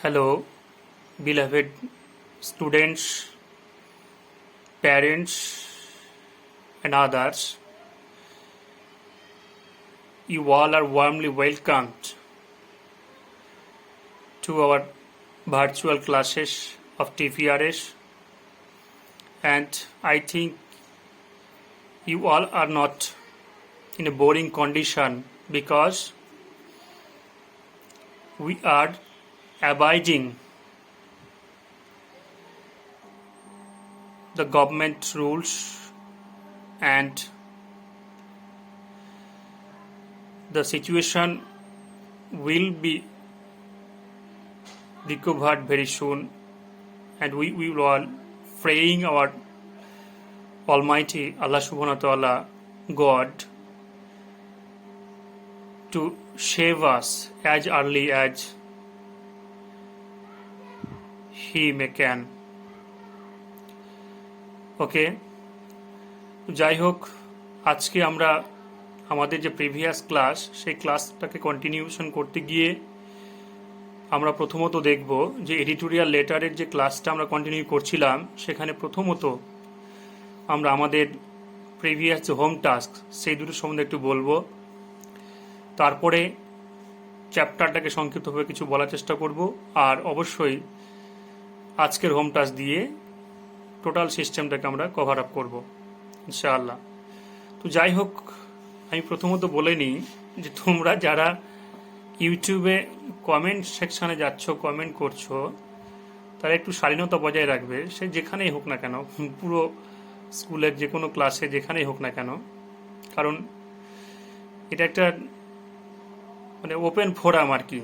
Hello, beloved students, parents, and others. You all are warmly welcomed to our virtual classes of TPRS, and I think you all are not in a boring condition because we are abiding the government rules and the situation will be recovered very soon, and we will all praying our Almighty Allah Subhanahu wa Ta'ala God to save us as early as He may can. ওকে, যাই হোক, আজকে আমরা আমাদের যে previous class সেই ক্লাসটাকে continuation করতে গিয়ে আমরা প্রথমত দেখব যে এডিটোরিয়াল লেটারের যে ক্লাসটা আমরা কন্টিনিউ করছিলাম সেখানে প্রথমত আমরা আমাদের প্রিভিয়াস যে হোম টাস্ক সেই দুটো সম্বন্ধে একটু বলবো, তারপরে চ্যাপ্টারটাকে সংক্ষিপ্তভাবে কিছু বলার চেষ্টা করব, আর অবশ্যই আজকের হোম টাস্ক দিয়ে টোটাল সিস্টেমটাকে আমরা কভার আপ করবো ইনশাআল্লাহ। তো যাই হোক, আমি প্রথমত বলে নিই যে তোমরা যারা ইউটিউবে কমেন্ট সেকশানে যাচ্ছ, কমেন্ট করছো, তারা একটু শালীনতা বজায় রাখবে, সে যেখানেই হোক না কেন, পুরো স্কুলের যে কোনো ক্লাসে যেখানেই হোক না কেন, কারণ এটা একটা মানে ওপেন ফোরাম আর কি,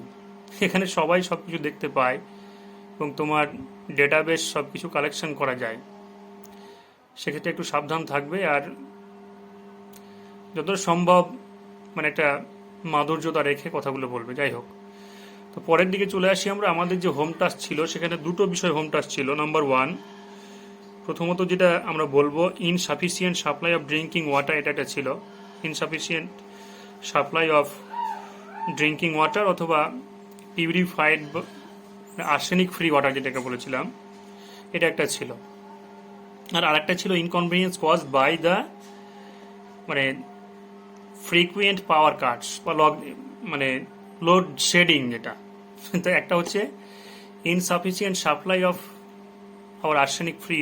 এখানে সবাই সব কিছু দেখতে পায় এবং তোমার ডেটাবেস সব কিছু কালেকশন করা যায়। সেক্ষেত্রে একটু সাবধান থাকবে আর যতটা সম্ভব মানে একটা মাধুর্যতা রেখে কথাগুলো বলবে। যাই হোক, তো পরের দিকে চলে আসি আমরা। আমাদের যে হোম টাস্ক ছিল সেখানে দুটো বিষয় হোম টাস্ক ছিল। নাম্বার 1, প্রথমত যেটা আমরা বলবো insufficient supply of drinking water, এটা একটা ছিল। Insufficient supply of drinking water অথবা পিউরিফাইড আর্সেনিক ফ্রি ওয়াটার যেটাকে বলেছিলাম, এটা একটা ছিল। আর আরেকটা ছিল ইনকনভিনিয়েন্স কজ বাই দ্য মানে ফ্রিকুয়েন্ট পাওয়ার কাটস বা মানে লোড শেডিং, যেটা তো একটা হচ্ছে insufficient supply of our arsenic free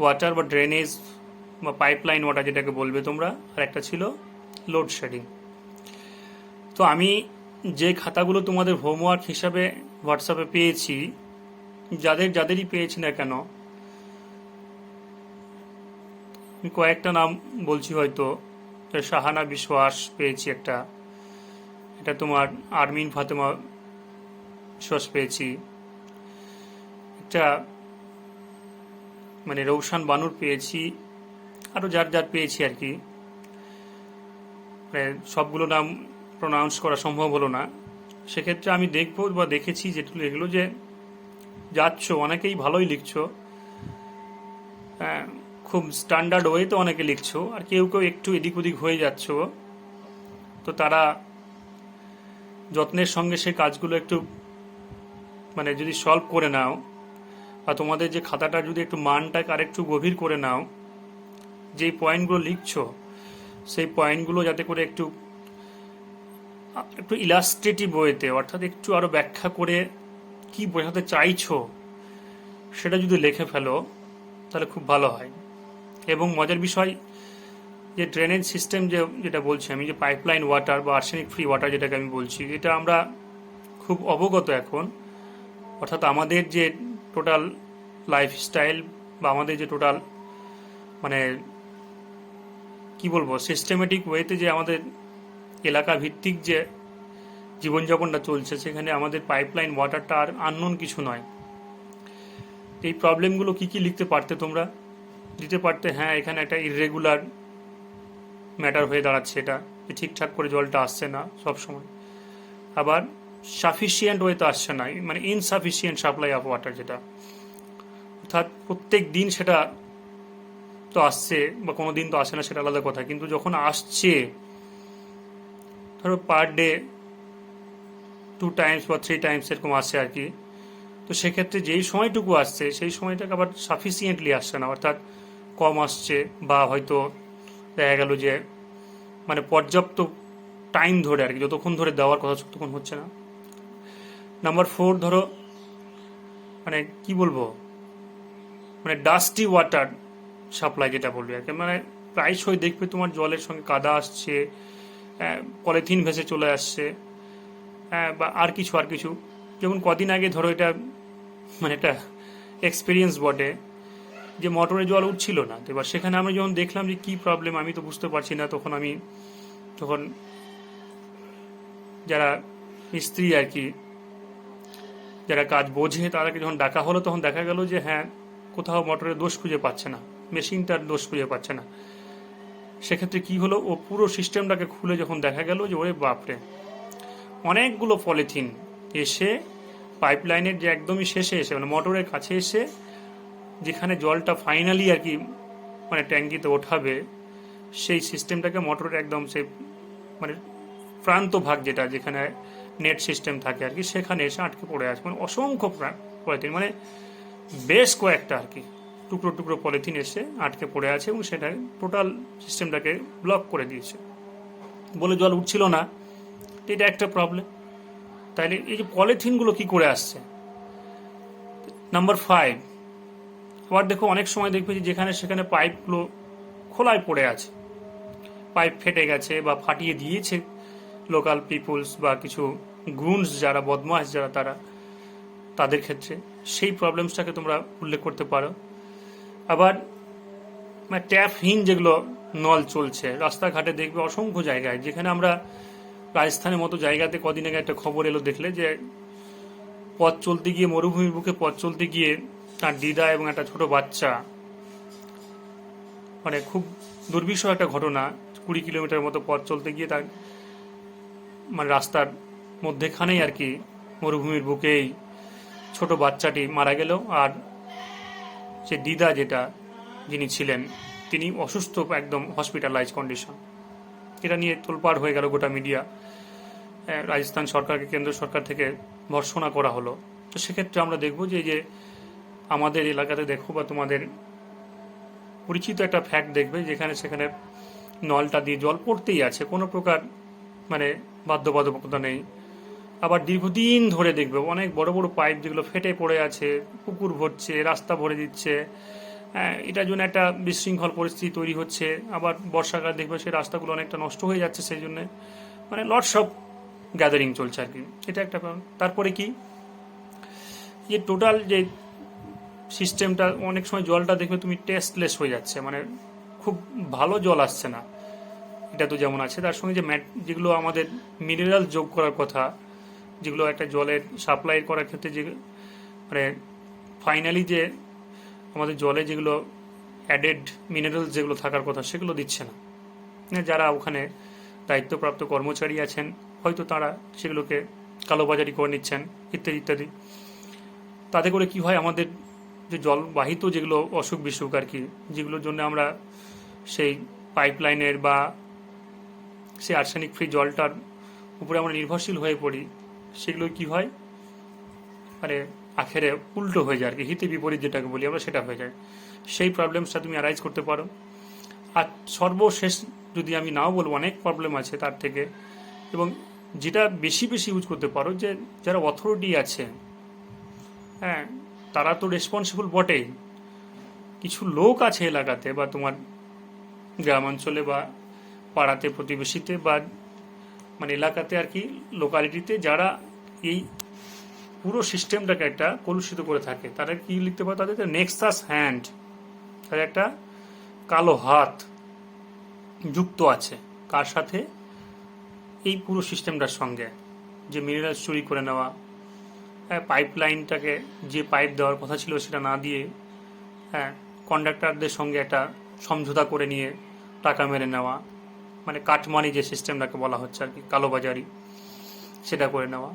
water বা ড্রেনেজ বা পাইপলাইন ওয়াটার যেটাকে বলবে তোমরা, আর একটা ছিল লোড শেডিং। তো আমি যে খাতাগুলো তোমাদের হোমওয়ার্ক হিসাবে হোয়াটসঅ্যাপে পেয়েছি, যাদেরই পেয়েছি না কেন, আমি কয়েকটা নাম বলছি হয়তো। শাহানা বিশ্বাস পেয়েছি একটা, এটা তোমার আরমিন ফাতেমা বিশ্বাস পেয়েছি, একটা মানে রৌশান বানুর পেয়েছি, আরও যার পেয়েছি আর কি, মানে সবগুলো নাম প্রোনাউন্স করা সম্ভব হলো না। সেক্ষেত্রে আমি দেখবো বা দেখেছি যেগুলো এগুলো যে যাচ্ছ অনেকেই ভালোই লিখছো, খুব স্ট্যান্ডার্ড ওয়েতে অনেকে লিখছো, আর কেউ একটু এদিক ওদিক হয়ে যাচ্ছ, তো তারা যত্নের সঙ্গে সেই কাজগুলো একটু মানে যদি সলভ করে নাও, বা তোমাদের যে খাতাটা যদি একটু মানটাকে আর একটু গভীর করে নাও, যেই পয়েন্টগুলো লিখছো সেই পয়েন্টগুলো যাতে করে একটু ইলাস্ট্রেটিভ ওয়েতে, অর্থাৎ একটু আরো ব্যাখ্যা করে কি বোঝাতে চাইছো সেটা যদি লিখে ফেলো তাহলে খুব ভালো হয়। এবং মজার বিষয় যে ড্রেনেজ সিস্টেম যেটা বলছি আমি, যে পাইপলাইন ওয়াটার বা আর্সেনিক ফ্রি ওয়াটার যেটাকে আমি বলছি, এটা আমরা খুব অবগত এখন। অর্থাৎ আমাদের যে টোটাল লাইফস্টাইল বা আমাদের যে টোটাল মানে কি বলবো সিস্টেমেটিক ওয়েতে যে আমাদের এলাকা ভিত্তিক যে জীবনযাপনটা চলছে, সেখানে আমাদের পাইপলাইন ওয়াটারটা আর আননোন কিছু নয়। এই প্রবলেমগুলো কি কি লিখতে পারতে তোমরা, দিতে পারতে, হ্যাঁ এখানে একটা ইররেগুলার ম্যাটার হয়ে দাঁড়াচ্ছে, এটা যে ঠিকঠাক করে জলটা আসছে না সব সময়, আবার সাফিসিয়েন্ট ওয়েতে আসছে না, মানে ইনসাফিসিয়েন্ট সাপ্লাই অফ ওয়াটার, যেটা অর্থাৎ প্রত্যেক দিন সেটা তো আসছে বা কোনো দিন তো আসে না, সেটা আলাদা কথা, কিন্তু যখন আসছে ধরো পার ডে 2 টাইমস বা 3 টাইমস এরকম আসছে আর কি। তো সেক্ষেত্রে যেই সময়টুকু আসছে সেই সময়টাকে আবার সাফিসিয়েন্টলি আসছে না, অর্থাৎ কম আসছে, বা হয়তো দেখা গেল যে মানে পর্যাপ্ত টাইম ধরে আর কি, যতক্ষণ ধরে দেওয়ার কথা ততক্ষণ হচ্ছে না। নাম্বার 4, ধরো মানে কি বলবো, মানে ডাস্টি ওয়াটার সাপ্লাই যেটা বলবে আর কি, মানে প্রায়শই দেখবে তোমার জলের সঙ্গে কাদা আসছে, পলিথিন ভেসে চলে আসছে, বা আর কিছু। যেমন কদিন আগে ধরো এটা মানে একটা এক্সপিরিয়েন্স বটে, যে মোটরে জল উঠছিল না। তো এবার সেখানে আমি যখন দেখলাম যে কি প্রবলেম, আমি তো বুঝতে পারছি না, তখন যারা মিস্ত্রি আর কি, যারা কাজ বোঝে তাদেরকে যখন ডাকা হলো, তখন দেখা গেল যে হ্যাঁ, কোথাও মোটরের দোষ খুঁজে পাচ্ছে না, মেশিনটার দোষ খুঁজে পাচ্ছে না। সেক্ষেত্রে কি হলো, ও পুরো সিস্টেমটাকে খুলে যখন দেখা গেল যে ওরে বাপরে, অনেকগুলো পলিথিন এসে পাইপলাইনের যে একদমই শেষে এসে, মানে মোটরের কাছে এসে, যেখানে জলটা ফাইনালি আর কি মানে ট্যাঙ্কিতে ওঠাবে, সেই সিস্টেমটাকে মোটরের একদম সে মানে প্রান্ত ভাগ যেটা, যেখানে নেট সিস্টেম থাকে আর কি, সেখানে এসে আটকে পড়ে আছে। মানে অসংখ্য পলিথিন, মানে বেশ কয়েকটা আর কি টুকরো টুকরো পলিথিন এসে আটকে পড়ে আছে, এবং সেটা টোটাল সিস্টেমটাকে ব্লক করে দিয়েছে। বলে জল উঠছিল না, এটা একটা প্রবলেম। তাইলে এই যে পলিথিনগুলো কি করে আসছে। নাম্বার 5, আবার দেখো অনেক সময় দেখবে যে যেখানে সেখানে পাইপগুলো খোলায় পড়ে আছে, পাইপ ফেটে গেছে বা ফাটিয়ে দিয়েছে লোকাল পিপুলস বা কিছু গুন্স যারা বদমাশ যারা, তাদের ক্ষেত্রে সেই প্রবলেমসটাকে তোমরা উল্লেখ করতে পারো। আবার মানে ট্যাপহীন যেগুলো নল চলছে রাস্তাঘাটে, দেখবে অসংখ্য জায়গায়, যেখানে আমরা রাজস্থানের মতো জায়গাতে কদিন আগে একটা খবর এলো, দেখলে যে পথ চলতে গিয়ে, মরুভূমির বুকে পথ চলতে গিয়ে তার দিদা এবং একটা ছোট বাচ্চা, মানে খুব দুর্বিষহ একটা ঘটনা, 20 কিলোমিটার মতো পথ চলতে গিয়ে তার মানে রাস্তার মধ্যেখানেই আর কি, মরুভূমির বুকেই ছোট বাচ্চাটি মারা গেল। আর সে দিদা যেটা যিনি ছিলেন, তিনি অসুস্থ, একদম হসপিটালাইজ কন্ডিশন। এটা নিয়ে তোলপাড় হয়ে গেল গোটা মিডিয়া, রাজস্থান সরকারকে কেন্দ্র সরকার থেকে ভর্ৎসনা করা হলো। তো সেক্ষেত্রে আমরা দেখব যে আমাদের এলাকাতে দেখো, বা তোমাদের পরিচিত একটা ফ্যাক্ট দেখবে, যেখানে সেখানে নলটা দিয়ে জল পড়তেই আছে, কোনো প্রকার মানে বাধ্যবাধকতা নেই। আবার দীর্ঘদিন ধরে দেখবে অনেক বড় বড় পাইপ যেগুলো ফেটে পড়ে আছে, পুকুর ভরছে, রাস্তা ভরে দিচ্ছে, এটার জন্য একটা বিশৃঙ্খল পরিস্থিতি তৈরি হচ্ছে। আবার বর্ষাকাল দেখবে সেই রাস্তাগুলো অনেকটা নষ্ট হয়ে যাচ্ছে, সেই জন্য মানে লটস অফ গ্যাদারিং চলছে আর কি, এটা একটা কারণ। তারপরে কি, যে টোটাল যে সিস্টেমটা, অনেক সময় জলটা দেখবে তুমি টেস্টলেস হয়ে যাচ্ছে, মানে খুব ভালো জল আসছে না। এটা তো যেমন আছে, তার সঙ্গে যে যেগুলো আমাদের মিনারেল যোগ করার কথা, যেগুলো একটা জলের সাপ্লাই করার ক্ষেত্রে যে মানে ফাইনালি যে আমাদের জলে যেগুলো অ্যাডেড মিনারেলস যেগুলো থাকার কথা, সেগুলো দিচ্ছে না। যারা ওখানে দায়িত্বপ্রাপ্ত কর্মচারী আছেন, হয়তো তারা সেগুলোকে কালোবাজারি করে নিচ্ছেন, ইত্যাদি ইত্যাদি। তাতে করে কি হয়, আমাদের যে জলবাহিত যেগুলো অসুখ বিসুখ আর কি, যেগুলোর জন্য আমরা সেই পাইপলাইনের বা সেই আর্সেনিক ফ্রি জলটার উপরে আমরা নির্ভরশীল হয়ে পড়ি, সেগুলো কি হয় মানে আখেরে উল্টো হয়ে যায় আর কি, হিতে বিপরীত যেটাকে বলি আমরা, সেটা হয়ে যায়। সেই প্রবলেমসটা তুমি অ্যারাইজ করতে পারো। আর সর্বশেষ যদি আমি নাও বলবো, অনেক প্রবলেম আছে তার থেকে, এবং যেটা বেশি ইউজ করতে পারো, যে যারা অথরিটি আছে, হ্যাঁ, তারা তো রেসপন্সিবল বটেই। কিছু লোক আছে এলাকাতে বা তোমার গ্রামাঞ্চলে বা পাড়াতে, প্রতিবেশীতে, বা মানে এলাকাতে আর কি, লোকালিটিতে, যারা এই পুরো সিস্টেমটাকে একটা কলুষিত করে থাকে, তারা কি লিখতে পারে, তাদের নেক্সাস হ্যান্ড, তাদের একটা কালো হাত যুক্ত আছে কার সাথে, এই পুরো সিস্টেমটার সঙ্গে। যে মিনারেলস চুরি করে নেওয়া, পাইপলাইনটাকে যে পাইপ দেওয়ার কথা ছিল সেটা না দিয়ে, হ্যাঁ, কন্ডাক্টরদের সঙ্গে একটা সমঝোতা করে নিয়ে টাকা মেরে নেওয়া, মানে কাটমানি যে সিস্টেমটাকে বলা হচ্ছে আর কি, কালোবাজারি, সেটা করে নেওয়া।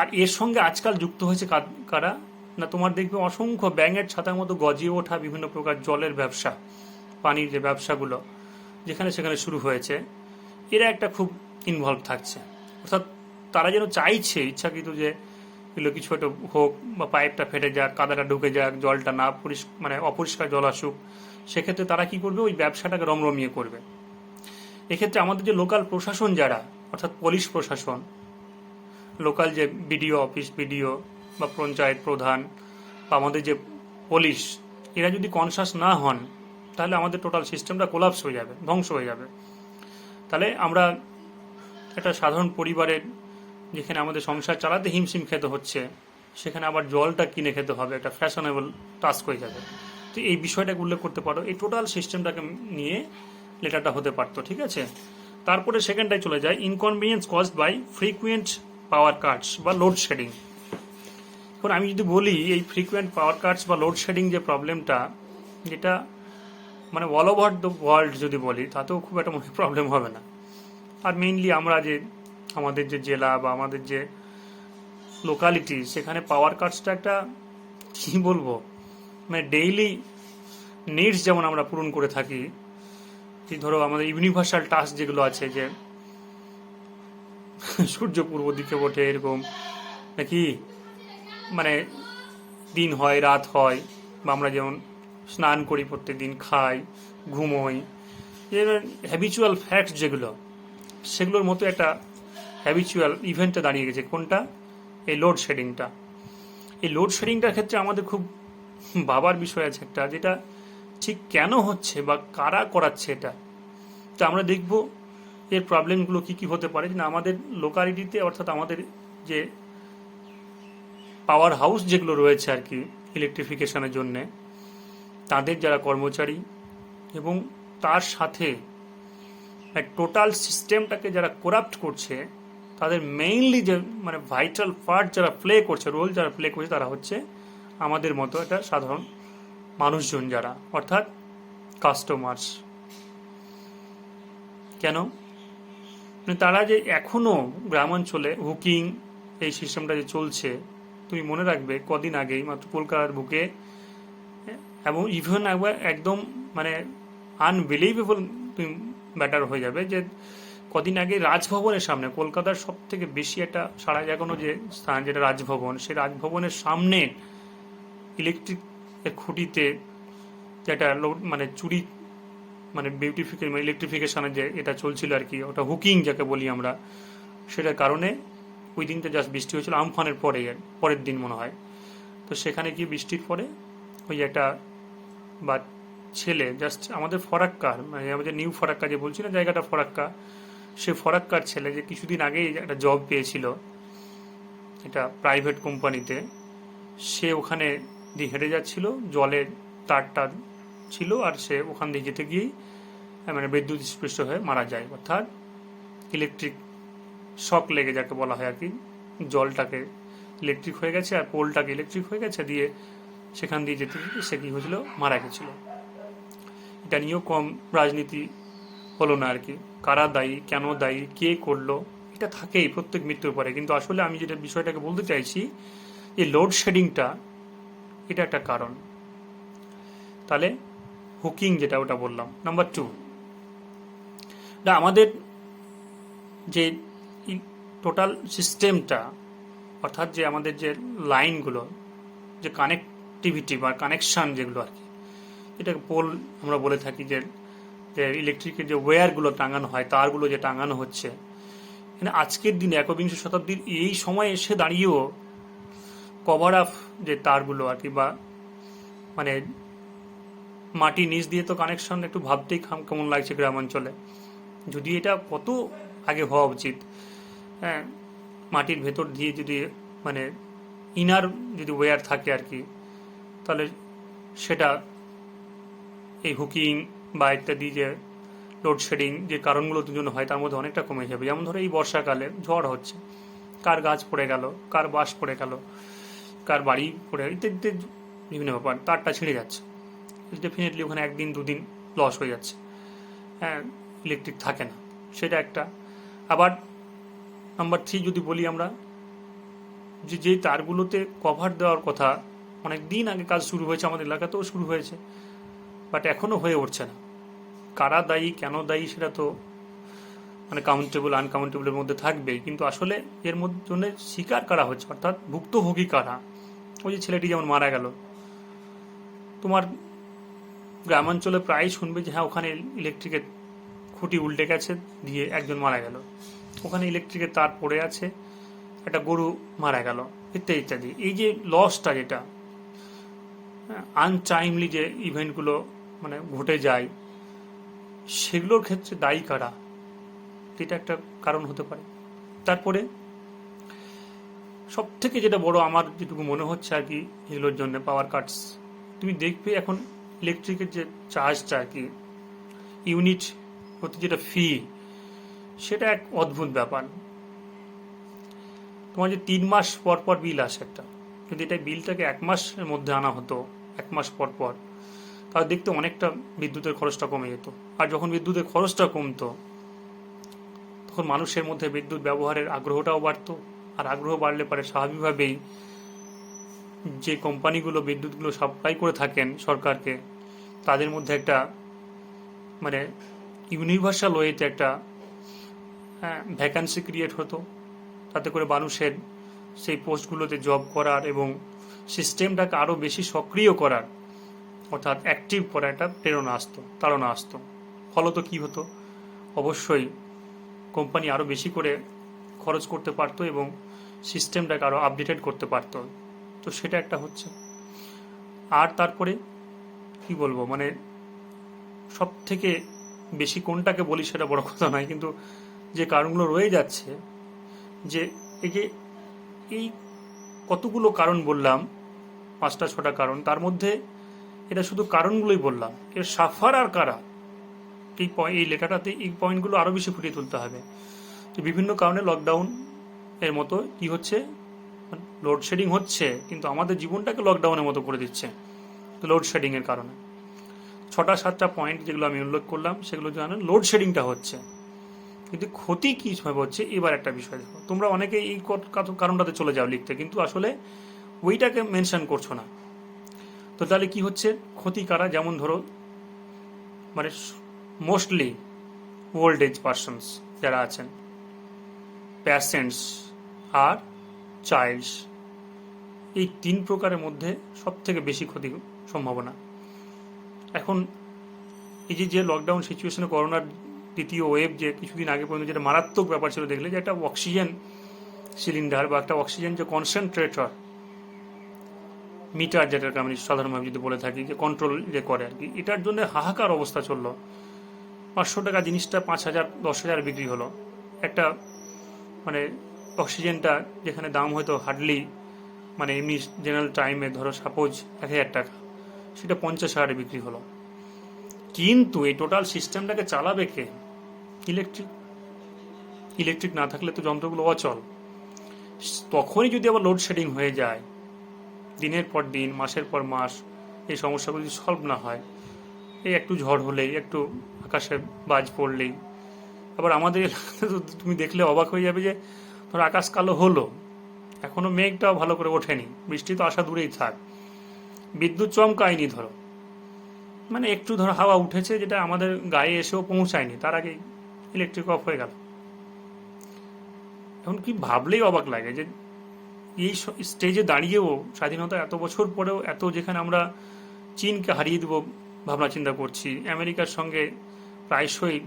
আর এর সঙ্গে আজকাল যুক্ত হয়েছে কারা না, তোমার দেখবে অসংখ্য ব্যাঙের ছাতার মতো গজিয়ে ওঠা বিভিন্ন প্রকার জলের ব্যবসা, পানির যে ব্যবসাগুলো যেখানে সেখানে শুরু হয়েছে, এরা একটা খুব ইনভলভ থাকছে। অর্থাৎ তারা যেন চাইছে ইচ্ছাকৃত যে এগুলো কিছু একটা হোক, বা পাইপটা ফেটে যাক, কাদাটা ঢুকে যাক, জলটা না মানে অপরিষ্কার জল আসুক, সেক্ষেত্রে তারা কি করবে, ওই ব্যবসাটাকে রমরমিয়ে করবে। এক্ষেত্রে আমাদের যে লোকাল প্রশাসন যারা, অর্থাৎ পুলিশ প্রশাসন, লোকাল যে বিডিও অফিস, বিডিও বা পঞ্চায়েত প্রধান বা আমাদের যে পুলিশ, এরা যদি কনসাস না হন, তাহলে আমাদের টোটাল সিস্টেমটা কোলাপস হয়ে যাবে, ধ্বংস হয়ে যাবে। তাহলে আমরা একটা সাধারণ পরিবারের, যেখানে আমাদের সংসার চালাতে হিমশিম খেতে হচ্ছে, সেখানে আবার জলটা কিনে খেতে হবে, একটা ফ্যাশনেবল টাস্ক হয়ে যাবে। তো এই বিষয়টাকে উল্লেখ করতে পারো, এই টোটাল সিস্টেমটাকে নিয়ে লেটারটা হতে পারতো, ঠিক আছে। তারপরে সেকেন্ডটায় চলে যায়, inconvenience caused by frequent power cuts বা লোডশেডিং। এখন আমি যদি বলি এই ফ্রিকুয়েন্ট পাওয়ার কাটস বা লোডশেডিং যে প্রবলেমটা, যেটা মানে অল ওভার দ্য ওয়ার্ল্ড যদি বলি, তাতেও খুব একটা মনে প্রবলেম হবে না। আর মেইনলি আমরা যে আমাদের যে জেলা বা আমাদের যে লোকালিটি, সেখানে পাওয়ার কাটসটা একটা কি বলবো, মানে ডেইলি নিডস যেমন আমরা পূরণ করে থাকি, যে ধরো আমাদের ইউনিভার্সাল টাস্ক যেগুলো আছে, যে সূর্য পূর্ব দিকে ওঠে এরকম নাকি, মানে দিন হয় রাত হয়, বা আমরা যেমন স্নান করি প্রত্যেক দিন, খাই, ঘুমোই, হ্যাবিচুয়াল ফ্যাক্টস যেগুলো, সেগুলোর মতো একটা হ্যাবিচুয়াল ইভেন্টে দাঁড়িয়ে গেছে কোনটা, এই লোডশেডিংটা। এই লোডশেডিংটার ক্ষেত্রে আমাদের খুব ভাবার বিষয় আছে একটা, যেটা ঠিক কেন হচ্ছে বা কারা করাচ্ছে এটা। তো আমরা দেখব এর প্রবলেমগুলো কি কি হতে পারে। না, আমাদের লোকালিটিতে, অর্থাৎ আমাদের যে পাওয়ার হাউস যেগুলো রয়েছে আর কি ইলেকট্রিফিকেশনের জন্যে, তাদের যারা কর্মচারী এবং তার সাথে টোটাল সিস্টেমটাকে যারা করাপ্ট করছে, তাদের মেইনলি যে মানে ভাইটাল পার্ট যারা প্লে করছে, রোল যারা প্লে করছে, তারা হচ্ছে আমাদের মতো একটা সাধারণ মানুষজন যারা, অর্থাৎ কাস্টমার্স। কেন? মানে তারা যে এখনো গ্রামাঞ্চলে হুকিং এই সিস্টেমটা যে চলছে, তুমি মনে রাখবে কদিন আগেই মাত্র কলকাতার বুকে, এবং ইভেন একদম মানে আনবিলিভেবল, তুমি ব্যাটার হয়ে যাবে যে কদিন আগে রাজভবনের সামনে, কলকাতার সব থেকে বেশি একটা সারা জাগানো যে স্থান যেটা রাজভবন, সেই রাজভবনের সামনে ইলেকট্রিক খুঁটিতে যেটা মানে চুরি, মানে ইলেকট্রিফিকেশনের যে এটা চলছিল আর কি, ওটা হুকিং যাকে বলি আমরা, সেটার কারণে ওই দিনটা জাস্ট বৃষ্টি হয়েছিল আমফানের পরের দিন মনে হয়। তো সেখানে গিয়ে বৃষ্টির পরে ওই একটা বা ছেলে, জাস্ট আমাদের ফরাক্কার, মানে আমাদের নিউ ফরাক্কা যে বলছি না জায়গাটা ফরাক্কা, সে ফরাক্কার ছেলে যে কিছুদিন আগেই একটা জব পেয়েছিল এটা প্রাইভেট কোম্পানিতে, সে ওখানে দিয়ে হেঁটে যাচ্ছিল, জলের তারটা ছিল, আর সে ওখান দিয়ে যেতে গিয়েই মানে বিদ্যুৎ স্পৃষ্ট হয়ে মারা যায়, অর্থাৎ ইলেকট্রিক শক লেগে যাকে বলা হয় আর কি, জলটাকে ইলেকট্রিক হয়ে গেছে আর পোলটাকে ইলেকট্রিক হয়ে গেছে, দিয়ে সেখান দিয়ে যেতে যেতে সে কি হয়েছিল, মারা গেছিল। এটা নিয়েও কম রাজনীতি হলো না আর কি, কারা দায়ী, কেন দায়ী, কে করলো, এটা থাকেই প্রত্যেক মৃত্যুর পরে। কিন্তু আসলে আমি যেটা বিষয়টাকে বলতে চাইছি, এই লোডশেডিংটা এটা একটা কারণ। তাহলে হুকিং যেটা ওটা বললাম। নাম্বার 2, আমাদের যে টোটাল সিস্টেমটা, অর্থাৎ যে আমাদের যে লাইনগুলো, যে কানেক্টিভিটি বা কানেকশান যেগুলো আর কি, এটাকে পোল আমরা বলে থাকি, যে ইলেকট্রিকের যে ওয়্যারগুলো টাঙানো হয়, তারগুলো যে টাঙানো হচ্ছে, আজকের দিনে একবিংশ শতাব্দীর এই সময় এসে দাঁড়িয়েও কভার আপ যে তারগুলো আর কি, বা মানে মাটি নিচ দিয়ে তো কানেকশন একটু ভাবতেই কেমন লাগছে গ্রামাঞ্চলে, যদি এটা কত আগে হওয়া উচিত। হ্যাঁ, মাটির ভেতর দিয়ে যদি মানে ইনার যদি ওয়্যার থাকে আর কি, তাহলে সেটা এই হুকিং বা ইত্যাদি যে লোডশেডিং যে কারণগুলোর জন্য হয়, তার মধ্যে অনেকটা কমে যাবে। যেমন ধরো এই বর্ষাকালে ঝড় হচ্ছে, কার গাছ পড়ে গেল, কার বাঁশ পড়ে গেল, কার বাড়ি পড়ে, ইত্যাদি বিভিন্ন ব্যাপার, তারটা ছিঁড়ে যাচ্ছে, ডেফিনেটলি ওখানে একদিন দুদিন লস হয়ে যাচ্ছে, হ্যাঁ, ইলেকট্রিক থাকে না, সেটা একটা। আবার নাম্বার 3 যদি বলি আমরা, যে তারগুলোতে কভার দেওয়ার কথা, অনেক দিন আগে কাজ শুরু হয়েছে, আমাদের এলাকাতেও শুরু হয়েছে, বাট এখনও হয়ে উঠছে না। কারা দায়ী, কেন দায়ী, সেটা তো মানে কাউন্টেবল আনকাউন্টেবলের মধ্যে থাকবেই, কিন্তু আসলে এর মধ্যে জন্য শিকার করা হচ্ছে, অর্থাৎ ভুক্তভোগী কারা। ওই যে ছেলেটি যেমন মারা গেল, তোমার গ্রামাঞ্চলে প্রায় শুনবে যে হ্যাঁ ওখানে ইলেকট্রিকের খুঁটি উল্টে গেছে, দিয়ে একজন মারা গেল, ওখানে ইলেকট্রিকের তার পড়ে আছে, একটা গরু মারা গেল, ইত্যাদি ইত্যাদি। এই যে লসটা, যেটা আনটাইমলি যে ইভেন্টগুলো মানে ঘটে যায়, সেগুলোর ক্ষেত্রে দায়ী কারা, এটা একটা কারণ হতে পারে। তারপরে সব থেকে যেটা বড় আমার যেটুকু মনে হচ্ছে আর কি, এগুলোর জন্য পাওয়ার কাটস। তুমি দেখবে এখন ইলেকট্রিকের যে চার্জটা আর কি, ইউনিট প্রতি যেটা ফি, সেটা এক অদ্ভুত ব্যাপার। তোমার যে 3 মাস পর পর বিল আসে একটা, যদি এটা বিলটাকে 1 মাসের মধ্যে আনা হতো, 1 মাস পর পর, তাহলে দেখতে অনেকটা বিদ্যুতের খরচটা কমে যেত। আর যখন বিদ্যুতের খরচটা কমতো, তখন মানুষের মধ্যে বিদ্যুৎ ব্যবহারের আগ্রহটাও বাড়তো। আর আগ্রহ বাড়লে পরে স্বাভাবিকভাবেই যে কোম্পানিগুলো বিদ্যুৎগুলো সাপ্লাই করে থাকেন সরকারকে, তাদের মধ্যে একটা মানে ইউনিভার্সাল ওয়েতে একটা ভ্যাকান্সি ক্রিয়েট হতো, তাতে করে মানুষের সেই পোস্টগুলোতে জব করার এবং সিস্টেমটাকে আরও বেশি সক্রিয় করার, অর্থাৎ অ্যাক্টিভ করার একটা প্রেরণা আসতো, তাড়না আসতো। ফলত কি হতো, অবশ্যই কোম্পানি আরও বেশি করে খরচ করতে পারতো এবং সিস্টেমটাকে আরও আপডেটেড করতে পারতো। তো সেটা একটা হচ্ছে। আর তারপরে কি বলবো, মানে সব থেকে বেশি কোনটাকে বলি সেটা বড় কথা নয়, কিন্তু যে কারণগুলো রয়ে যাচ্ছে, যে এই কতগুলো কারণ বললাম, 5টা 6টা কারণ, তার মধ্যে এটা শুধু কারণগুলোই বললাম, এর সাফার আর কারা, এই লেটারটাতে এই পয়েন্টগুলো আরও বেশি ফুটিয়ে তুলতে হবে। তো বিভিন্ন কারণে লকডাউন এর মতো কি হচ্ছে, লোডশেডিং হচ্ছে, কিন্তু আমাদের জীবনটাকে লকডাউনের মতো করে দিচ্ছে লোডশেডিংয়ের কারণে। 6টা 7টা পয়েন্ট যেগুলো আমি উল্লেখ করলাম, সেগুলো জানেন লোডশেডিংটা হচ্ছে, কিন্তু ক্ষতি কীভাবে হচ্ছে এবার একটা বিষয় দেখো। তোমরা অনেকে এই কারণটাতে চলে যাও লিখতে, কিন্তু আসলে ওইটাকে মেনশন করছো না। তো তাহলে কি হচ্ছে, ক্ষতি কারা, যেমন ধরো মানে মোস্টলি ওল্ড এজ পার্সনস যারা আছেন, প্যাশেন্টস আর চাইল্ডস, এই 3 প্রকারের মধ্যে সব থেকে বেশি ক্ষতির সম্ভাবনা। এখন এই যে লকডাউন সিচুয়েশনে করোনার দ্বিতীয় ওয়েভ, যে কিছুদিন আগে পর্যন্ত যেটা মারাত্মক ব্যাপার ছিল, দেখলে যে একটা অক্সিজেন সিলিন্ডার বা একটা অক্সিজেন যে কনসেন্ট্রেটর মিটার, যেটাকে আমি সাধারণভাবে যদি বলে থাকি, যে কন্ট্রোল যে করে আর কি, এটার জন্য হাহাকার অবস্থা চললো। 500 টাকা জিনিসটা 5,000 10,000 বিক্রি হলো। একটা মানে অক্সিজেনটা যেখানে দাম হয়তো হার্ডলি মানে এমনি জেনারেল টাইমে ধরো সাপোজ 1,000 টাকা, সেটা 50,000 বিক্রি হলো। কিন্তু এই টোটাল সিস্টেমটাকে চালাবে কে? ইলেকট্রিক না থাকলে তো যন্ত্রগুলো অচল। তখনই যদি আবার লোডশেডিং হয়ে যায়, দিনের পর দিন, মাসের পর মাস, এই সমস্যাগুলো যদি সলভ না হয়, এই একটু ঝড় হলেই, একটু আকাশে বাজ পড়লেই, আবার আমাদের এলাকাতে তো তুমি দেখলে অবাক হয়ে যাবে যে ধরো আকাশ কালো হলো, এখনো মেঘটাও ভালো করে ওঠেনি, বৃষ্টি তো আসা দূরেই থাক, বিদ্যুৎ চমকায়নি, ধরো মানে একটু ধরো হাওয়া উঠেছে, যেটা আমাদের গায়ে এসেও পৌঁছায়নি, তার আগেই ইলেকট্রিক অফ হয়ে গেল। এখন কি ভাবলেই অবাক লাগে যে এই স্টেজে দাঁড়িয়েও, স্বাধীনতা এত বছর পরেও, এত যেখানে আমরা চীনকে হারিয়ে দেবো ভাবনা চিন্তা করছি, আমেরিকার সঙ্গে প্রায়শই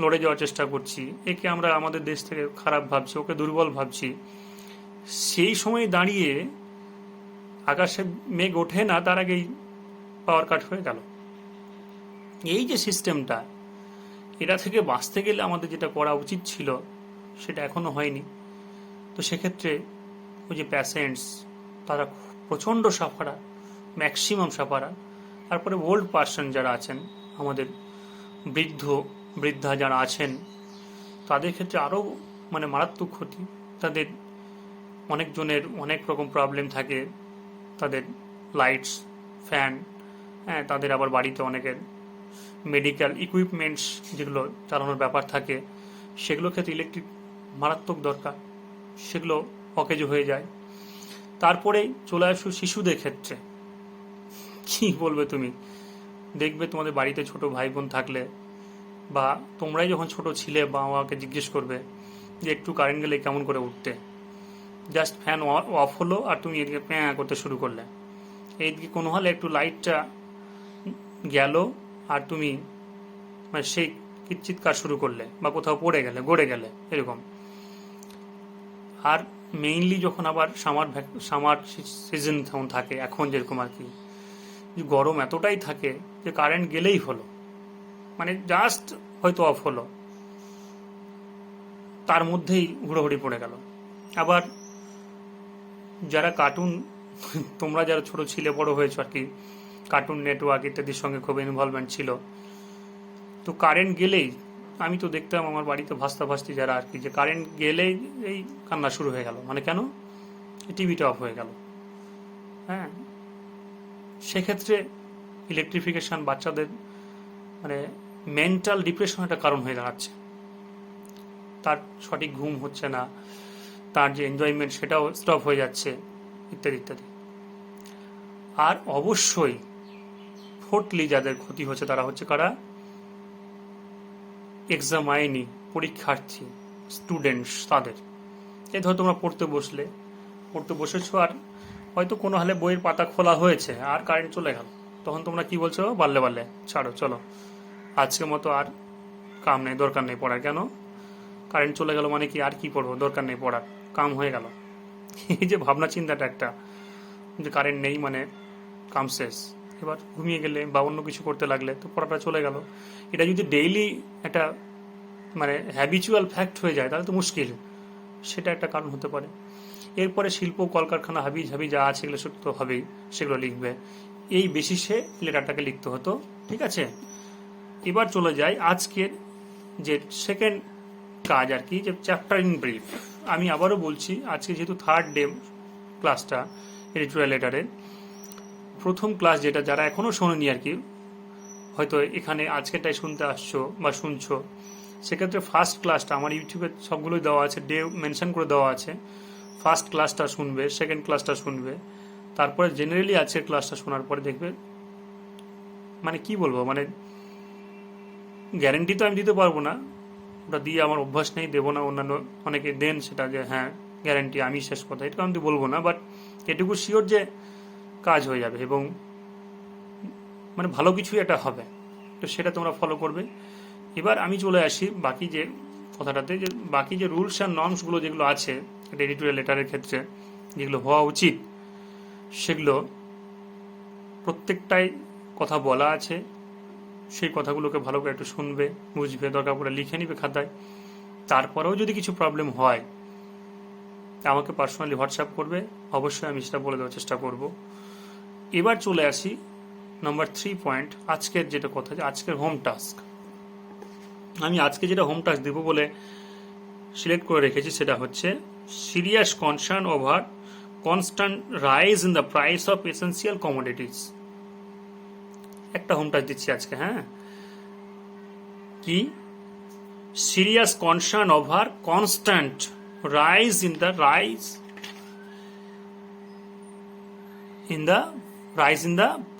লড়ে যাওয়ার চেষ্টা করছি, একে আমরা আমাদের দেশ থেকে খারাপ ভাবছি, ওকে দুর্বল ভাবছি, সেই সময় দাঁড়িয়ে আকাশে মেঘ ওঠে না, তার আগেই পাওয়ার কাট হয়ে গেল। এই যে সিস্টেমটা, এটা থেকে বাঁচতে গেলে আমাদের যেটা করা উচিত ছিল, সেটা এখনো হয়নি। তো সেক্ষেত্রে ওই যে প্যাশেন্টস, তারা প্রচণ্ড সাফারা, ম্যাক্সিমাম সাফারা। তারপরে ওল্ড পার্সন যারা আছেন, আমাদের বৃদ্ধা যারা আছেন, তাদের ক্ষেত্রে আরও মানে মারাত্মক ক্ষতি। তাদের অনেকজনের অনেক রকম প্রবলেম থাকে, তাদের লাইটস, ফ্যান, হ্যাঁ, তাদের আবার বাড়িতে অনেকের মেডিকেল ইকুইপমেন্টস যেগুলো চালানোর ব্যাপার থাকে, সেগুলোর ক্ষেত্রে ইলেকট্রিক মারাত্মক দরকার, সেগুলো অকেজো হয়ে যায়। তারপরে চলে আসো শিশুদের ক্ষেত্রে। কি বলবে তুমি, দেখবে তোমাদের বাড়িতে ছোট ভাই বোন থাকলে বা তোমরাই যখন ছোট ছিলে বাবা মাকে জিজ্ঞেস করবে যে একটু কারেন্ট গেলে কেমন করে উঠতে, জাস্ট ফ্যান অফ হলো আর তুমি এদিকে প্যাঁ করতে শুরু করলে, এইদিকে কোনো হলে একটু লাইটটা গেল আর তুমি মানে সেই চিৎকার শুরু করলে বা কোথাও পড়ে গেলে গড়ে গেলে এরকম। আর মেইনলি যখন আবার সামার সিজন তখন থাকে, এখন যেরকম আর কি, গরম এতটাই থাকে যে কারেন্ট গেলেই হলো, মানে জাস্ট হয়তো অফ হলো, তার মধ্যেই হুড়োহুড়ি পড়ে গেল। আবার যারা কার্টুন, তোমরা যারা ছোট ছিলে বড় হয়েছো আর কি, কার্টুন নেটওয়ার্ক ইত্যাদির সঙ্গে খুব ইনভলভমেন্ট ছিল, তো কারেন্ট গেলেই আমি তো দেখতাম আমার বাড়িতে ভাস্তি যারা আর কি, যে কারেন্ট গেলেই এই কান্না শুরু হয়ে গেল, মানে কেন, টিভিটা অফ হয়ে গেল। হ্যাঁ, সেক্ষেত্রে ইলেকট্রিফিকেশন বাচ্চাদের মানে মেন্টাল ডিপ্রেশন একটা কারণ হয়ে দাঁড়াচ্ছে, তার সঠিক ঘুম হচ্ছে না, তার যে এনজয়মেন্ট সেটাও স্টপ হয়ে যাচ্ছে, ইত্যাদি ইত্যাদি। আর অবশ্যই ফোর্থলি যাদের ক্ষতি হচ্ছে তারা হচ্ছে কারা, এক্সাম আইনি পরীক্ষার্থী স্টুডেন্টস, তাদের। এই ধরো তোমরা পড়তে বসেছো আর হয়তো কোনো হালে বইয়ের পাতা খোলা হয়েছে আর কারেন্ট চলে গেল, তখন তোমরা কি বলছো, বাল্লে বাল্লে ছাড়ো, চলো আজকের মতো আর কাম নেই, দরকার নেই পড়ার। কেন, কারেন্ট চলে গেল মানে কি আর কি পড়বো, দরকার নেই পড়ার, কাম হয়ে গেল। এই যে ভাবনা চিন্তাটা একটা, যে কারেন্ট নেই মানে কাম শেষ, এবার ঘুমিয়ে গেলে বা অন্য কিছু করতে লাগলে তো পড়াটা চলে গেল। এটা যদি ডেইলি একটা মানে হ্যাবিচুয়াল ফ্যাক্ট হয়ে যায় তাহলে তো মুশকিল, সেটা একটা কারণ হতে পারে। এরপরে শিল্প কলকারখানা হাবি ঝাবি যা আছে এগুলো তো হবেই, সেগুলো লিখবে, এই বেসিসে লেটারটাকে লিখতে হতো। ঠিক আছে, এবার চলে যাই আজকের যে সেকেন্ড কাজ আর কি, যে চ্যাপ্টার ইন ব্রিফ। আমি আবারও বলছি, আজকে যেহেতু থার্ড ডে ক্লাসটা এডিটোরিয়াল লেটারের, প্রথম ক্লাস যেটা যারা এখনও শোনেনি আর কি, হয়তো এখানে আজকেরটাই শুনতে আসছো বা শুনছো, সেক্ষেত্রে ফার্স্ট ক্লাসটা আমার ইউটিউবে সবগুলোই দেওয়া আছে, ডে মেনশন করে দেওয়া আছে। ফার্স্ট ক্লাসটা শুনবে, সেকেন্ড ক্লাসটা শুনবে, তারপরে জেনারেলি আজকের ক্লাসটা শোনার পরে দেখবে, মানে কি বলবো, মানে গ্যারেন্টি তো আমি দিতে পারবো না, ওটা দিয়ে আমার অভ্যাস নেই, দেবো না, অন্যান্য অনেকে দেন সেটা, যে হ্যাঁ গ্যারেন্টি আমি শেষ কথা, এটা আমি বলবো না, বাট এটুকু শিওর যে কাজ হয়ে যাবে এবং মানে ভালো কিছুই এটা হবে, তো সেটা তোমরা ফলো করবে। এবার আমি চলে আসি বাকি যে কথাটাতে, যে বাকি যে রুলস অ্যান্ড নর্মসগুলো যেগুলো আছে একটা এডিটোরিয়াল লেটারের ক্ষেত্রে, যেগুলো হওয়া উচিত, সেগুলো প্রত্যেকটাই কথা বলা আছে, সেই কথাগুলোকে ভালো করে একটু শুনবে, বুঝবে, দরকার পড়ে লিখে নিবে খাতায়। তারপরেও যদি কিছু প্রবলেম হয় আমাকে পার্সোনালি হোয়াটসঅ্যাপ করবে, অবশ্যই আমি সেটা বলে দেওয়ার চেষ্টা করব। এবার চলে আসি নাম্বার 3 পয়েন্ট, আজকের যেটা কথা, যে আজকের হোম টাস্ক। আমি আজকে যেটা হোম টাস্ক দেবো বলে সিলেক্ট করে রেখেছি সেটা হচ্ছে serious concern over constant rise in the price of essential commodities. একটা হোম টাস্ক দিচ্ছি আজকে, হ্যাঁ, কি, serious concern over constant rise in the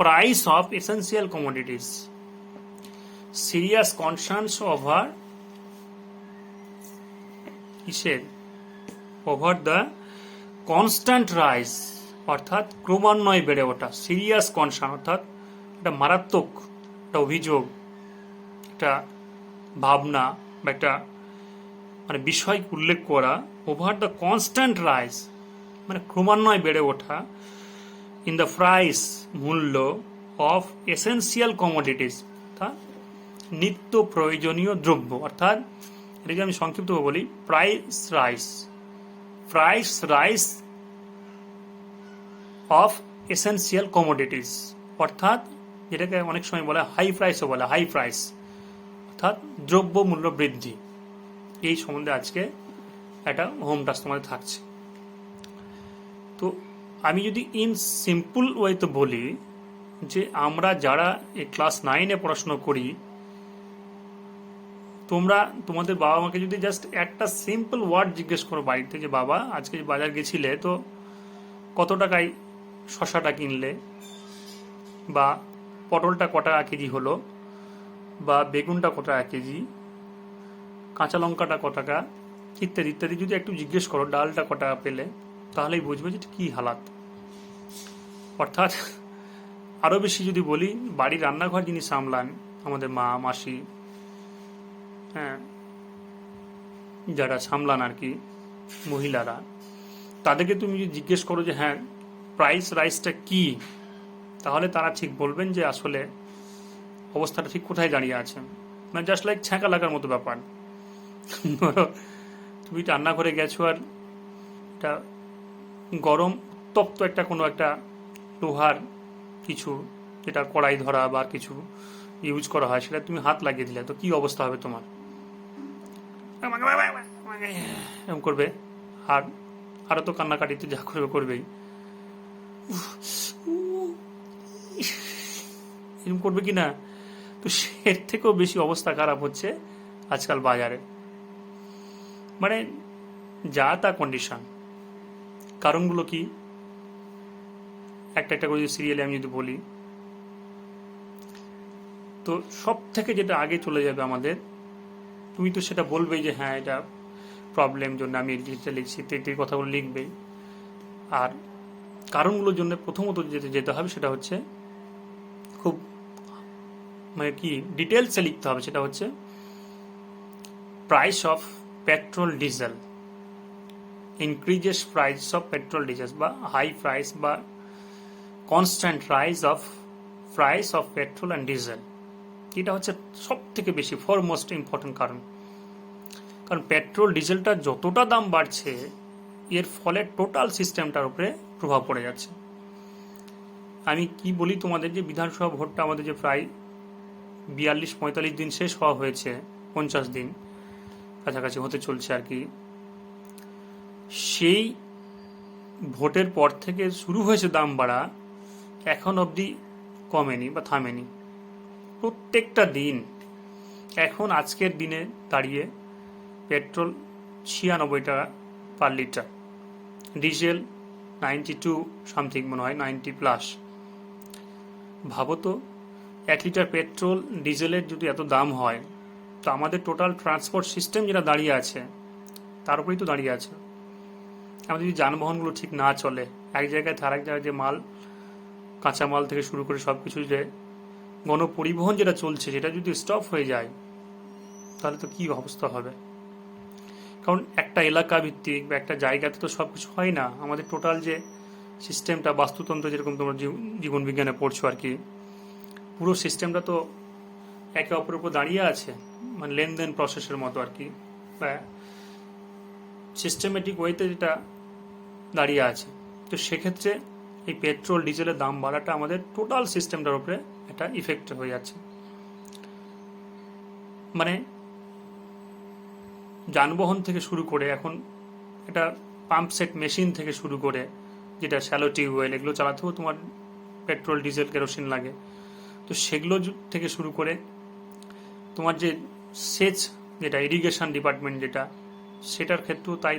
price of essential commodities. Serious concerns over the constant rise, অর্থাৎ ক্রমান্বয়ে বেড়ে ওঠা, সিরিয়াস কনসার্ন অর্থাৎ একটা মারাত্মক একটা অভিযোগ, একটা ভাবনা বা একটা মানে বিষয় উল্লেখ করা, ওভার দ্য কনস্ট্যান্ট রাইজ মানে ক্রমান্বয়ে বেড়ে ওঠা, ইন দ্য প্রাইস মূল্য, অফ এসেন্সিয়াল কমোডিটিস অর্থাৎ নিত্য প্রয়োজনীয় দ্রব্য, অর্থাৎ এটাকে আমি সংক্ষিপ্ত বলি price rice of essential commodities, অর্থাৎ যেটাকে অনেক সময় বলে হাই প্রাইসও বলে, হাই প্রাইস অর্থাৎ দ্রব্য মূল্য বৃদ্ধি। এই সম্বন্ধে আজকে একটা হোম টাস্ক তোমাদের থাকছে। তো আমি যদি ইন সিম্পল ওয়েতে বলি, যে আমরা যারা এই ক্লাস 9-এ পড়াশোনা করি, তোমরা তোমাদের বাবা মাকে যদি জাস্ট একটা সিম্পল ওয়ার্ড জিজ্ঞেস করো বাড়িতে, যে বাবা আজকে বাজার গেছিলে তো কত টাকায় শশাটা কিনলে, বা পটলটা কটা কেজি হলো, বা বেগুনটা কত টাকা কেজি, কাঁচা লঙ্কাটা কত টাকা, ইত্যাদি ইত্যাদি যদি একটু জিজ্ঞেস করো ডালটা কত টাকা পেলে, তাহলেই বুঝবে যে কী হালাত। অর্থাৎ আরও বেশি যদি বলি, বাড়ির রান্নাঘর যিনি সামলান, আমাদের মা মাসি, হ্যাঁ, যারা সামলান আর কি মহিলারা, তাদেরকে তুমি যদি জিজ্ঞেস করো যে হ্যাঁ প্রাইস রাইসটা কি, তাহলে তারা ঠিক বলবেন যে আসলে অবস্থাটা ঠিক কোথায় দাঁড়িয়ে আছে। মানে জাস্ট লাইক ছ্যাঁকা লাগার মতো ব্যাপার। ধরো তুমি রান্নাঘরে গেছো আর এটা গরম উত্তপ্ত একটা কোনো একটা লোহার কিছু, যেটা কড়াই ধরা বা কিছু ইউজ করা হয়, সেটা তুমি হাত লাগিয়ে দিলে, তো কি অবস্থা হবে তোমার? এরকম করবে। আর আরও তো কান্নাকাটিতে যা করবে করবেই, এরকম করবে কি না? তো এর থেকেও বেশি অবস্থা খারাপ হচ্ছে আজকাল বাজারে। মানে যা তা কন্ডিশন। কারণগুলো কি একটা একটা করে সিরিয়ালে আমি যদি বলি, তো সব থেকে যেটা আগে চলে যাবে আমাদের, তুমি তো সেটা বলবেই যে হ্যাঁ এটা প্রবলেম জন্য আমি যেটা লিখছি এই কথাগুলো লিখবেই। আর কারণগুলোর জন্য প্রথমত যেতে যেতে হবে সেটা হচ্ছে খুব মানে কি ডিটেলসে লিখতে হবে, সেটা হচ্ছে price of petrol diesel, increases price of petrol diesel, বা হাই প্রাইস বা constant rise of price of petrol and diesel. এটা হচ্ছে সব থেকে বেশি ফরমোস্ট ইম্পর্টেন্ট কারণ। কারণ পেট্রোল ডিজেলটা যতটা দাম বাড়ছে, এর ফলে টোটাল সিস্টেমটার উপরে প্রভাব পড়ে যাচ্ছে। আমি কি বলি তোমাদের, যে বিধানসভা ভোটটা আমাদের যে প্রায় 42-45 দিন শেষ হওয়া হয়েছে, 50 দিন কাছাকাছি হতে চলছে আর কি, সেই ভোটের পর থেকে শুরু হয়েছে দাম বাড়া, এখন অবধি কমেনি বা থামেনি। প্রত্যেকটা দিন, এখন আজকের দিনে দাঁড়িয়ে পেট্রোল 96 টাকা পার লিটার, ডিজেল 92 সামথিং মনে হয়, 90+। ভাবো তো, 1 লিটার পেট্রোল ডিজেলের যদি এত দাম হয়, তো আমাদের টোটাল ট্রান্সপোর্ট সিস্টেম যেটা দাঁড়িয়ে আছে তার উপরেই তো দাঁড়িয়ে আছে। আমাদের যদি যানবাহনগুলো ঠিক না চলে, এক জায়গায় থেকে আরেক জায়গায় যে মাল, কাঁচামাল থেকে শুরু করে সব কিছু, যে গণপরিবহন যেটা চলছে সেটা যদি স্টপ হয়ে যায়, তাহলে তো কি অবস্থা হবে। কারণ একটা এলাকা ভিত্তিক বা একটা জায়গাতে তো সব কিছু হয় না। আমাদের টোটাল যে সিস্টেমটা, বাস্তুতন্ত্র যেরকম তোমরা জীবন বিজ্ঞানে পড়ছো আর কি, পুরো সিস্টেমটা তো একে অপরের উপর দাঁড়িয়ে আছে, মানে লেনদেন প্রসেসের মতো আর কি, বা সিস্টেমেটিক ওয়েতে যেটা দাঁড়িয়ে আছে। তো সেক্ষেত্রে এই পেট্রোল ডিজেলের দাম বাড়াটা আমাদের টোটাল সিস্টেমটার উপরে একটা ইফেক্ট হয়ে যাচ্ছে। মানে যানবাহন থেকে শুরু করে এখন এটা পাম্প সেট মেশিন থেকে শুরু করে, যেটা শ্যালো টিউবওয়েল, এগুলো চালাতেও তোমার পেট্রোল ডিজেল কেরোসিন লাগে। তো সেগুলো থেকে শুরু করে তোমার যে সেচ, যেটা ইরিগেশন ডিপার্টমেন্ট যেটা, সেটার ক্ষেত্রেও তাই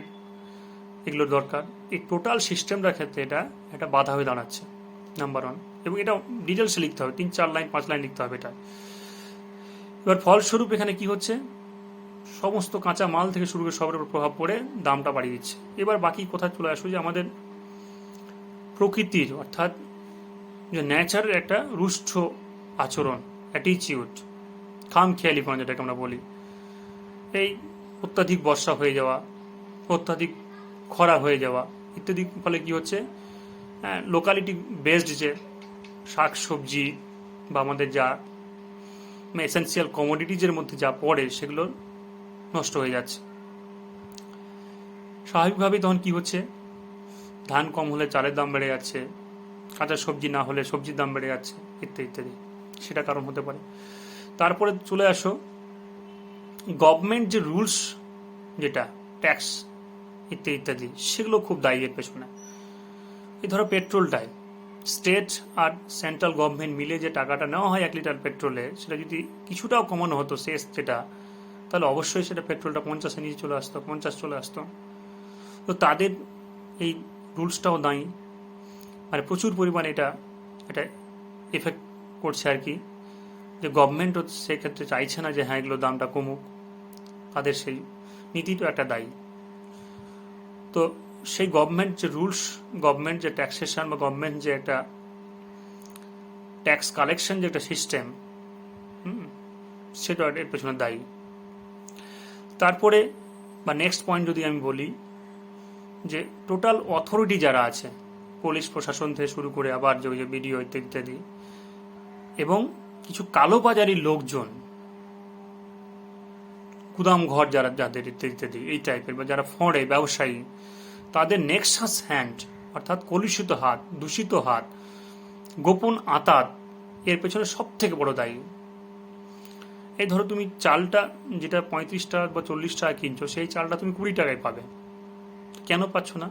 এগুলোর দরকার। এই টোটাল সিস্টেমটার ক্ষেত্রে এটা একটা বাধা হয়ে দাঁড়াচ্ছে, নাম্বার 1। এবং এটা ডিটেলসে লিখতে হবে, 3-4 লাইন 5 লাইন লিখতে হবে এটা। এবার ফলস্বরূপ এখানে কি হচ্ছে, সমস্ত কাঁচা মাল থেকে শুরু করে সবের উপর প্রভাব পড়ে দামটা বাড়িয়ে দিচ্ছে। এবার বাকি কোথায় চলে আসবে, যে আমাদের প্রকৃতির, অর্থাৎ যে ন্যাচারের একটা রুষ্ট আচরণ, অ্যাটিচিউড, খামখেয়ালিপনা যেটাকে আমরা বলি। এই অত্যাধিক বর্ষা হয়ে যাওয়া, অত্যাধিক খরা হয়ে যাওয়া ইত্যাদি ফলে কি হচ্ছে, লোকালিটি বেসড যে শাক সবজি বা আমাদের যা এসেন্সিয়াল কমোডিটিজের মধ্যে যা পড়ে, সেগুলো নষ্ট হয়ে যাচ্ছে। স্বাভাবিকভাবেই তখন কি হচ্ছে, ধান কম হলে চালের দাম বেড়ে যাচ্ছে, কাঁচা সবজি না হলে সবজির দাম বেড়ে যাচ্ছে, ইত্যাদি ইত্যাদি। সেটা কারণ হতে পারে। তারপরে চলে আসো গভর্নমেন্ট যে রুলস, যেটা ট্যাক্স ইত্যাদি ইত্যাদি, সেগুলো খুব দায়ী এর পেছনে। এই ধরো পেট্রোলটায় স্টেট আর সেন্ট্রাল গভর্নমেন্ট মিলে যে টাকাটা নেওয়া হয় 1 লিটার পেট্রোলে, সেটা যদি কিছুটাও কমানো হতো শেষ যেটা, তাহলে অবশ্যই সেটা পেট্রোলটা 50-এর নিচে চলে আসতো, 50 চলে আসতো। তো তাদের এই রুলসটাও দায়ী, মানে প্রচুর পরিমাণে এটা এফেক্ট করছে আর কি। যে গভর্নমেন্টও সেক্ষেত্রে চাইছে না যে হ্যাঁ এগুলো দামটা কমুক, তাদের সেই নীতিটা একটা দায়ী। তো সেই গভর্নমেন্ট যে রুলস, গভর্নমেন্ট যে ট্যাক্সেশন বা গভর্নমেন্ট যে একটা ট্যাক্স কালেকশন যে একটা সিস্টেম, সেটা এর পেছনে দায়ী। তারপরে বা নেক্সট পয়েন্ট যদি আমি বলি, যে টোটাল অথরিটি যারা আছে, পুলিশ প্রশাসন থেকে শুরু করে আবার যে বিডিও ইত্যাদি, এবং কিছু কালোবাজারি লোকজন, গুদাম ঘর যারা যাদের ইত্যাদি এই টাইপের, বা যারা ফড়ে ব্যবসায়ী, তাদের নেক্সাস হ্যান্ড অর্থাৎ কলুষিত হাত, দূষিত হাত, গোপন আঁতাত এর পেছনে সব থেকে বড় দায়ী। এই ধরো তুমি চালটা যেটা 35 টাকা বা 40 টাকা কিনছো, সেই চালটা তুমি 20 টাকায় পাবে। কেন পাচ্ছ না?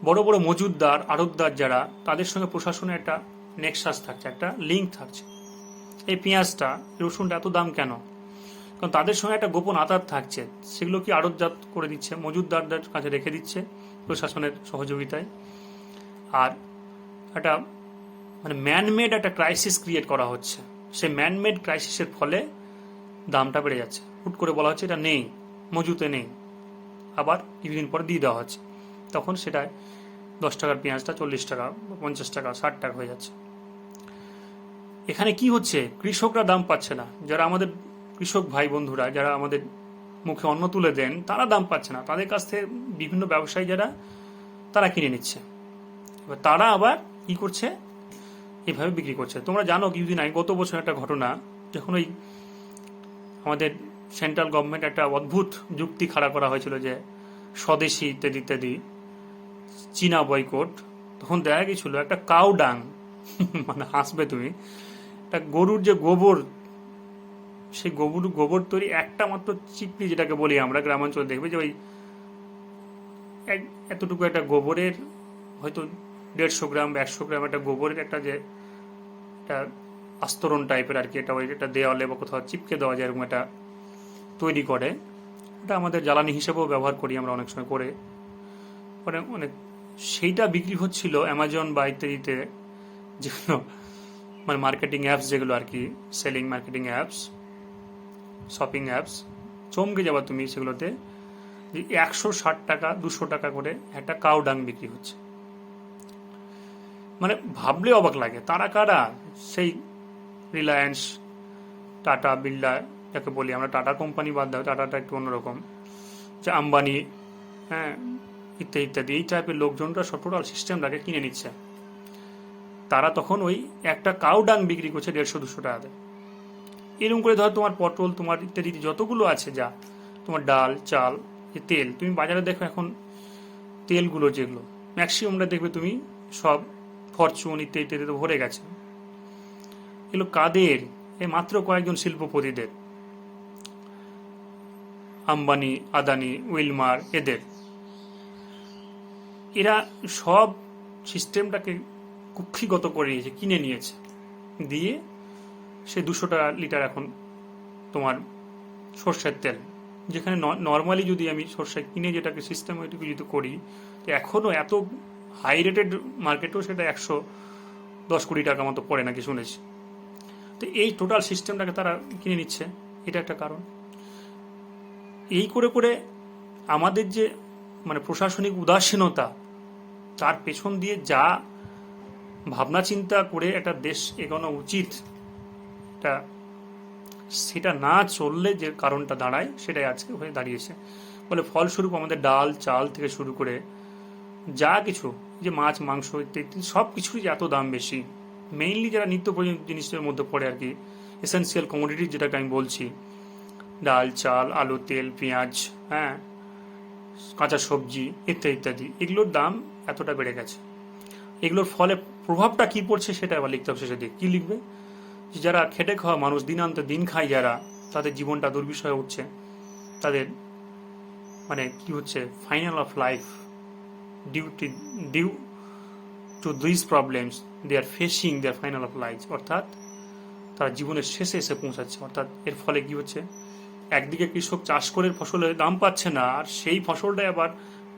বড় বড় মজুদদার, আড়তদার যারা, তাদের সঙ্গে প্রশাসনের একটা নেক্সাস থাকছে, একটা লিঙ্ক থাকছে। এই পেঁয়াজটা, রসুনটা এত দাম কেন? কারণ তাদের সঙ্গে একটা গোপন আতাত থাকছে। সেগুলো কি আড়তজাত করে দিচ্ছে, মজুদদারদের কাছে রেখে দিচ্ছে প্রশাসনের সহযোগিতায়। আর একটা মানে ম্যানমেড একটা ক্রাইসিস ক্রিয়েট করা হচ্ছে। সেই ম্যানমেড ক্রাইসিসের ফলে দামটা বেড়ে যাচ্ছে। হুট করে বলা হচ্ছে এটা নেই, মজুতে নেই, আবার কিছুদিন পরে দিয়ে দেওয়া হচ্ছে, তখন সেটায় 10 টাকার পেঁয়াজটা 40 টাকা, 50 টাকা, 60 টাকা হয়ে যাচ্ছে। এখানে কি হচ্ছে? কৃষকরা দাম পাচ্ছে না। যারা আমাদের কৃষক ভাই বন্ধুরা, যারা আমাদের মুখে অন্ন তুলে দেন, তারা দাম পাচ্ছে না। তাদের কাছ থেকে বিভিন্ন ব্যবসায়ী যারা, তারা কিনে নিচ্ছে। এবার তারা আবার কি করছে? এইভাবে বিক্রি করছে। তোমরা জানো কিছুদিন আগে, গত বছর একটা ঘটনা, যখন ওই আমাদের সেন্ট্রাল গভর্নমেন্ট একটা অদ্ভুত যুক্তি খাড়া করা হয়েছিল যে স্বদেশি ইত্যাদি ইত্যাদি, চীনা বয়কট, তখন দেখা গেছিল একটা কাউ ডাং, মানে হাসবে তুমি, একটা গরুর যে গোবর, সেই গোবর তৈরি একটা মাত্র চিপড়ি, যেটাকে বলি আমরা গ্রামাঞ্চলে, দেখবে যে ওই এতটুকু একটা গোবরের হয়তো 150 গ্রাম বা 100 গ্রাম একটা গোবরের একটা যে একটা আস্তরণ টাইপের আর কি, এটা ওই একটা দেওয়ালে বা কোথাও চিপকে দেওয়া যায় এরকম একটা তৈরি করে। ওটা আমাদের জ্বালানি হিসেবেও ব্যবহার করি আমরা অনেক সময় করে অনেক। সেইটা বিক্রি হচ্ছিল অ্যামাজন বা ইত্যাদিতে, যেগুলো মানে মার্কেটিং অ্যাপস, যেগুলো আর কি selling marketing apps, shopping apps, চমকে যাবা তুমি সেগুলোতে, যে 160 টাকা 200 টাকা করে একটা কাউ ডাং বিক্রি হচ্ছে। মানে ভাবলে অবাক লাগে। তারা কারা? সেই রিলায়েন্স, টাটা, বিড়লা, যাকে বলি আমরা, টাটা কোম্পানি বাদ দাও, টাটাটা একটু অন্যরকম, যে আম্বানি, হ্যাঁ, ইত্যাদি ইত্যাদি, এই টাইপের লোকজনরা সব টোটাল সিস্টেমটাকে কিনে নিচ্ছে। তারা তখন ওই একটা কাউ ডাং বিক্রি করছে 150-200 টাকাতে। এরকম করে ধর তোমার পটল, তোমার ইত্যাদি যতগুলো আছে, যা তোমার ডাল, চাল, তেল, তুমি বাজারে দেখো এখন তেলগুলো যেগুলো ম্যাক্সিমামটা দেখবে তুমি সব ফরচুন ইত্যাদি ইত্যাদিতে ভরে গেছে। এগুলো কাদের? এই মাত্র কয়েকজন শিল্পপতিদের, আম্বানি, আদানি, উইলমার, এদের। এরা সব সিস্টেমটাকে কুক্ষিগত করে নিয়েছে, কিনে নিয়েছে, দিয়ে সে 200 টাকা লিটার এখন তোমার সর্ষের তেল, যেখানে নর্মালি যদি আমি সর্ষে কিনে যেটাকে সিস্টেম ওইটুকু যদি করি, তো এখনও এত হাই রেটেড মার্কেটেও সেটা 110-20 টাকা মতো পড়ে নাকি শুনেছি। তো এই টোটাল সিস্টেমটাকে তারা কিনে নিচ্ছে, এটা একটা কারণ। এই করে করে আমাদের যে মানে প্রশাসনিক উদাসীনতা, তার পেছন দিয়ে যা ভাবনা চিন্তা করে একটা দেশ এগোনো উচিত, সেটা না চললে যে কারণটা দাঁড়ায়, সেটাই আজকে হয়ে দাঁড়িয়েছে। ফলে ফলস্বরূপ আমাদের ডাল, চাল থেকে শুরু করে যা কিছু, যে মাছ, মাংস ইত্যাদি সব কিছুরই এত দাম বেশি। মেইনলি যারা নিত্য প্রয়োজনীয় জিনিসের মধ্যে পড়ে আর কি, এসেন্সিয়াল কমোডিটি যেটাকে আমি বলছি, ডাল, চাল, আলু, তেল, পেঁয়াজ, হ্যাঁ, কাঁচা সবজি ইত্যাদি ইত্যাদি, এগুলোর দাম এতটা বেড়ে গেছে। এগুলোর ফলে প্রভাবটা কি পড়ছে সেটা আবার লিখতে হবে শেষে দিকে। কি লিখবে? যারা খেটে খাওয়া মানুষ, দিনান্তে দিন খায় যারা, তাদের জীবনটা দুর্বিষহ উঠছে। তাদের মানে কি হচ্ছে, final of life, due to this problems they are facing their final of life, অর্থাৎ তারা জীবনের শেষে এসে পৌঁছাচ্ছে। অর্থাৎ এর ফলে কি হচ্ছে, একদিকে কৃষক চাষ করে ফসলের দাম পাচ্ছে না, আর সেই ফসলটা আবার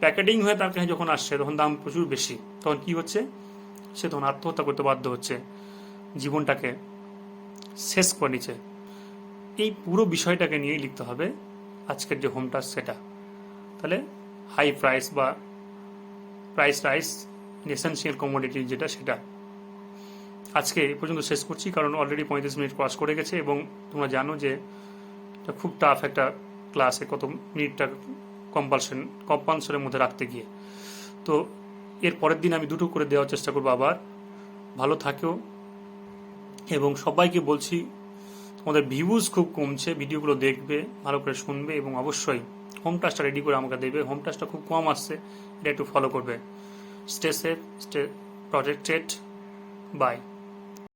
প্যাকেটিং হয়ে তার কাছে যখন আসছে, তখন দাম প্রচুর বেশি। তখন কি হচ্ছে, সে তখন আত্মহত্যা করতে বাধ্য হচ্ছে, জীবনটাকে শেষ করে নিচ্ছে। এই পুরো বিষয়টাকে নিয়েই লিখতে হবে আজকের যে হোম টাস্ক সেটা। তাহলে হাই প্রাইস বা price rice in essential commodity যেটা সেটা। আজকে এই পর্যন্ত শেষ করছি, কারণ অলরেডি 35 মিনিট ক্রস করে গেছে এবং তোমরা জানো যে এটা খুব টাফ একটা ক্লাসে কত মিনিটটা কম্পালসনের মধ্যে রাখতে গিয়ে। তো এর পরের দিন আমি দুটো করে দেওয়ার চেষ্টা করবো আবার। ভালো থাকো এবং সবাইকে বলছি তোমাদের ভিউজ খুব কমছে, ভিডিওগুলো দেখবে, ভালো করে শুনবে এবং অবশ্যই হোম টাস্কটা রেডি করে আমাকে দেবে। হোম টাস্কটা খুব কম আসছে, এটা একটু ফলো করবে। Stay safe, stay protected, by.